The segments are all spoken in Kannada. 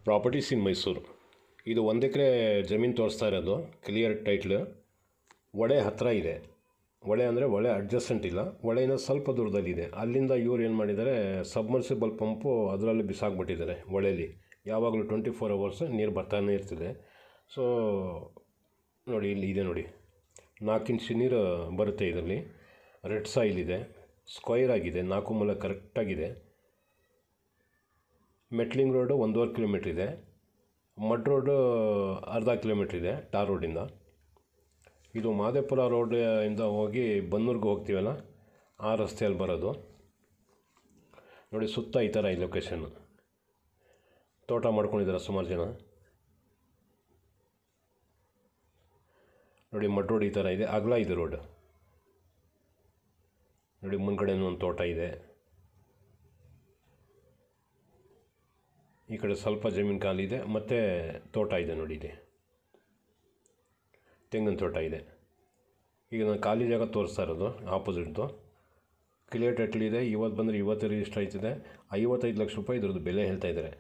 ಪ್ರಾಪರ್ಟೀಸ್ ಇನ್ ಮೈಸೂರು. ಇದು 1 ಎಕರೆ ಜಮೀನು ತೋರಿಸ್ತಾ ಇರೋದು. Clear title. ಹೊಳೆ ಹತ್ತಿರ ಇದೆ. ಹೊಳೆ ಅಂದರೆ ಹೊಳೆ ಅಡ್ಜಸ್ಟೆಂಟ್ ಇಲ್ಲ, ಹೊಳೆಯಿಂದ ಸ್ವಲ್ಪ ದೂರದಲ್ಲಿದೆ. ಅಲ್ಲಿಂದ ಇವ್ರು ಏನು ಮಾಡಿದ್ದಾರೆ, ಸಬ್ಮರ್ಸಿಬಲ್ ಪಂಪು ಅದರಲ್ಲಿ ಬಿಸಾಕ್ಬಿಟ್ಟಿದ್ದಾರೆ. ಹೊಳೆಯಲ್ಲಿ ಯಾವಾಗಲೂ 24 ಅವರ್ಸ್ ನೀರು ಬರ್ತಾನೆ ಇರ್ತದೆ. ಸೊ ನೋಡಿ, ಇಲ್ಲಿ ಇದೆ ನೋಡಿ, 4 ಇಂಚ್ ನೀರು ಬರುತ್ತೆ ಇದರಲ್ಲಿ. ರೆಡ್ ಸಾಯಿಲ್ ಇದೆ, ಸ್ಕ್ವೈರ್ ಆಗಿದೆ, 4 ಮೂಲ ಕರೆಕ್ಟಾಗಿದೆ. ಮೆಟ್ಲಿಂಗ್ ರೋಡು 1.5 ಕಿಲೋಮೀಟ್ರ್ ಇದೆ. ಮಡ್ ರೋಡು ಅರ್ಧ ಕಿಲೋಮೀಟ್ರ್ ಇದೆ ಟಾರ್ ರೋಡಿಂದ. ಇದು ಮಾದೇಪುರ ರೋಡ್ ಇಂದ ಹೋಗಿ ಬನ್ನೂರಿಗೆ ಹೋಗ್ತೀವಲ್ಲ, ಆ ರಸ್ತೆಯಲ್ಲಿ ಬರೋದು. ನೋಡಿ, ಸುತ್ತ ಈ ಥರ ಈ ಲೊಕೇಶನ್ನು. ತೋಟ ಮಾಡ್ಕೊಂಡಿದ್ದಾರೆ ಸುಮಾರು ಜನ. ನೋಡಿ, ಮಡ್ ರೋಡ್ ಈ ಥರ ಇದೆ, ಅಗಲ ಇದೆ ರೋಡ್. ನೋಡಿ, ಮುಂದ್ಗಡೆನೂ ಒಂದು ತೋಟ ಇದೆ. ಈ ಕಡೆ ಸ್ವಲ್ಪ ಜಮೀನು ಖಾಲಿ ಇದೆ, ಮತ್ತು ತೋಟ ಇದೆ ನೋಡಿ. ಇದೆ ತೆಂಗಿನ ತೋಟ ಇದೆ. ಈಗ ನಾನು ಖಾಲಿ ಜಾಗ ತೋರಿಸ್ತಾ ಇರೋದು ಆಪೋಸಿಟ್ದು. ಕ್ಲಿಯರ್ ಟೈಟ್ಲ್ ಇದೆ. ಇವತ್ತು ಬಂದರೆ ಇವತ್ತು ರಿಜಿಸ್ಟರ್ ಆಯ್ತಿದೆ. 55 ಲಕ್ಷ ರೂಪಾಯಿ ಇದ್ರದ್ದು ಬೆಲೆ ಹೇಳ್ತಾ ಇದ್ದಾರೆ.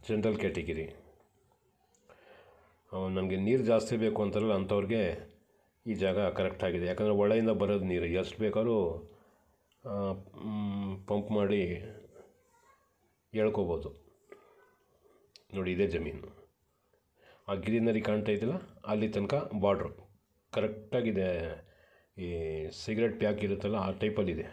General category. ನಮಗೆ ನೀರು ಜಾಸ್ತಿ ಬೇಕು ಅಂತಾರಲ್ಲ, ಅಂಥವ್ರಿಗೆ ಈ ಜಾಗ ಕರೆಕ್ಟಾಗಿದೆ. ಯಾಕಂದರೆ ಹೊಳೆಯಿಂದ ಬರೋದು ನೀರು ಎಷ್ಟು ಬೇಕಾದ್ರೂ ಪಂಪ್ ಮಾಡಿ ಹೇಳ್ಕೋಬೋದು. ನೋಡಿ, ಇದೇ ಜಮೀನು. ಆ ಗ್ರೀನರಿ ಕಾಣ್ತಾ ಇದ್ದಿಲ್ಲ, ಅಲ್ಲಿ ತನಕ ಬಾರ್ಡ್ರು ಕರೆಕ್ಟಾಗಿದೆ. ಈ ಸಿಗರೆಟ್ ಪ್ಯಾಕ್ ಇರುತ್ತಲ್ಲ, ಆ ಟೈಪಲ್ಲಿದೆ.